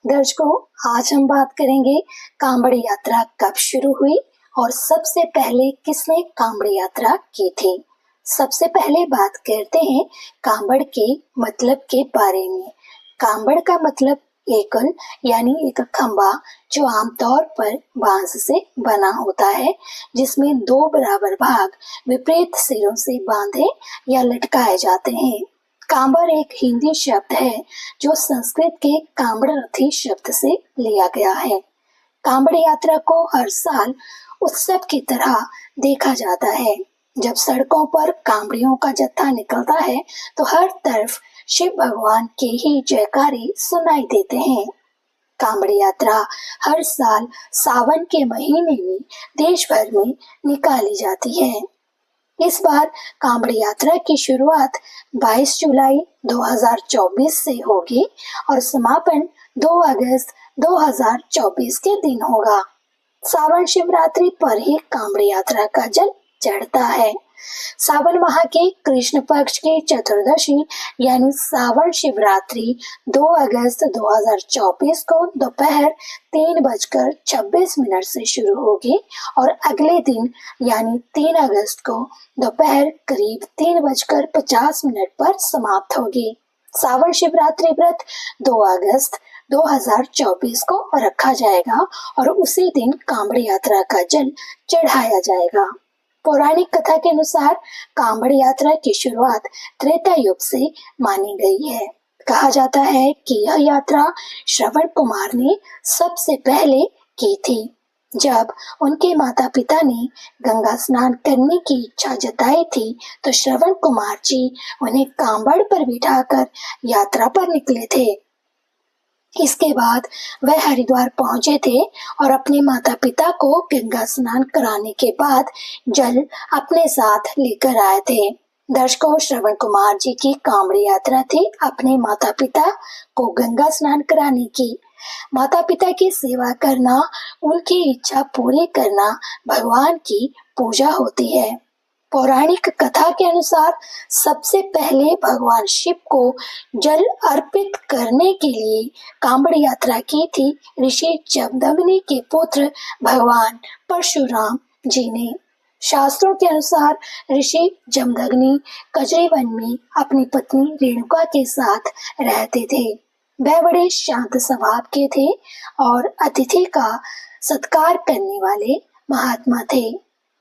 दर्शकों, आज हम बात करेंगे कांवड़ यात्रा कब शुरू हुई और सबसे पहले किसने कांवड़ यात्रा की थी। सबसे पहले बात करते हैं कांवड़ के मतलब के बारे में। कांवड़ का मतलब एकल यानी एक खंबा जो आमतौर पर बांस से बना होता है, जिसमें दो बराबर भाग विपरीत सिरों से बांधे या लटकाए जाते हैं। कांवड़ एक हिंदी शब्द है जो संस्कृत के कांवड़रथी शब्द से लिया गया है। कांवड़ यात्रा को हर साल उत्सव की तरह देखा जाता है। जब सड़कों पर कांवड़ियों का जत्था निकलता है तो हर तरफ शिव भगवान के ही जयकारे सुनाई देते हैं। कांवड़ यात्रा हर साल सावन के महीने में देश भर में निकाली जाती है। इस बार कांवड़ यात्रा की शुरुआत 22 जुलाई 2024 से होगी और समापन 2 अगस्त 2024 के दिन होगा। सावन शिवरात्रि पर ही कांवड़ यात्रा का जल चढ़ता है। सावन माह के कृष्ण पक्ष की चतुर्दशी यानी सावन शिवरात्रि 2 अगस्त 2024 को दोपहर 3:26 से शुरू होगी और अगले दिन यानी 3 अगस्त को दोपहर करीब 3:50 पर समाप्त होगी। सावन शिवरात्रि व्रत 2 अगस्त 2024 को रखा जाएगा और उसी दिन कांवड़ यात्रा का जल चढ़ाया जाएगा। पौराणिक कथा के अनुसार कांवड़ यात्रा की शुरुआत त्रेता युग से मानी गई है। कहा जाता है कि यह यात्रा श्रवण कुमार ने सबसे पहले की थी। जब उनके माता पिता ने गंगा स्नान करने की इच्छा जताई थी तो श्रवण कुमार जी उन्हें कांवड़ पर बिठाकर यात्रा पर निकले थे। इसके बाद वह हरिद्वार पहुंचे थे और अपने माता पिता को गंगा स्नान कराने के बाद जल अपने साथ लेकर आए थे। दर्शकों, श्रवण कुमार जी की कांवड़ यात्रा थी अपने माता पिता को गंगा स्नान कराने की। माता पिता की सेवा करना, उनकी इच्छा पूरी करना भगवान की पूजा होती है। पौराणिक कथा के अनुसार सबसे पहले भगवान शिव को जल अर्पित करने के लिए कांवड़ यात्रा की थी ऋषि जमदग्नि के पुत्र भगवान परशुराम जी ने। शास्त्रों के अनुसार ऋषि जमदग्नि कजरी वन में अपनी पत्नी रेणुका के साथ रहते थे। वह बड़े शांत स्वभाव के थे और अतिथि का सत्कार करने वाले महात्मा थे।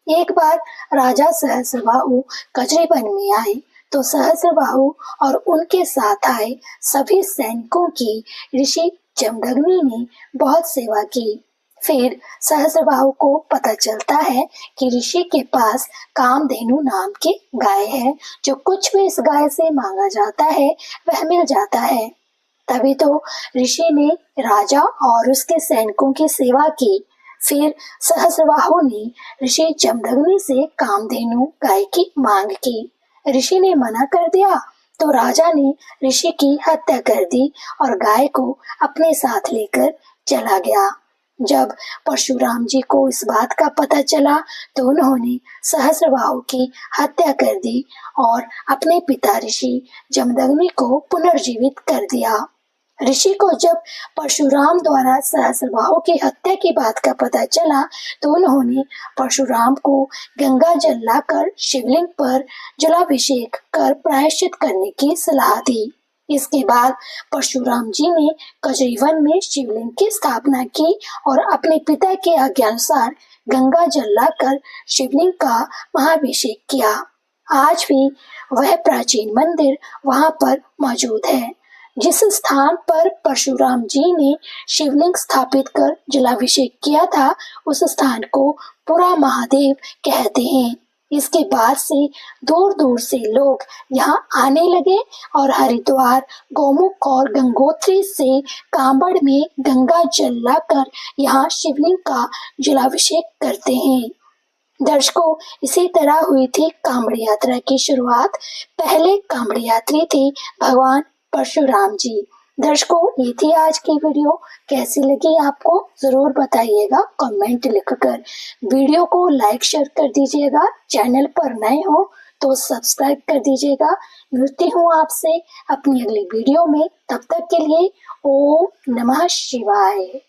एक बार राजा सहस्रबाहु कजरी वन में आए तो सहस्रबाहु और उनके साथ आए सभी सैनिकों की ऋषि जमदग्नि ने बहुत सेवा की। फिर सहस्रबाहु को पता चलता है कि ऋषि के पास कामधेनु नाम की गाय है, जो कुछ भी इस गाय से मांगा जाता है वह मिल जाता है। तभी तो ऋषि ने राजा और उसके सैनिकों की सेवा की। फिर सहस्रबाहु ने ऋषि जमदग्नि से कामधेनु गाय की मांग की। ऋषि ने मना कर दिया तो राजा ने ऋषि की हत्या कर दी और गाय को अपने साथ लेकर चला गया। जब परशुराम जी को इस बात का पता चला तो उन्होंने सहस्रबाहु की हत्या कर दी और अपने पिता ऋषि जमदग्नि को पुनर्जीवित कर दिया। ऋषि को जब परशुराम द्वारा सहस्रबाहु की हत्या की बात का पता चला तो उन्होंने परशुराम को गंगा जल लाकर शिवलिंग पर जलाभिषेक कर प्रायश्चित करने की सलाह दी। इसके बाद परशुराम जी ने कजरी वन में शिवलिंग की स्थापना की और अपने पिता के आज्ञानुसार गंगा जल लाकर शिवलिंग का महाभिषेक किया। आज भी वह प्राचीन मंदिर वहां पर मौजूद है। जिस स्थान पर परशुराम जी ने शिवलिंग स्थापित कर जलाभिषेक किया था उस स्थान को पुरा महादेव कहते हैं। इसके बाद से दूर दूर से लोग यहाँ आने लगे और हरिद्वार, गौमुख और गंगोत्री से कांवड़ में गंगा जल लाकर यहाँ शिवलिंग का जलाभिषेक करते हैं। दर्शकों, इसी तरह हुई थी कांवड़ यात्रा की शुरुआत। पहले कांवड़ यात्री थे भगवान परशुराम जी। दर्शकों, ये थी आज की वीडियो। कैसी लगी आपको जरूर बताइएगा कमेंट लिखकर। वीडियो को लाइक शेयर कर दीजिएगा। चैनल पर नए हो तो सब्सक्राइब कर दीजिएगा। मिलती हूँ आपसे अपनी अगली वीडियो में, तब तक के लिए ओम नमः शिवाय।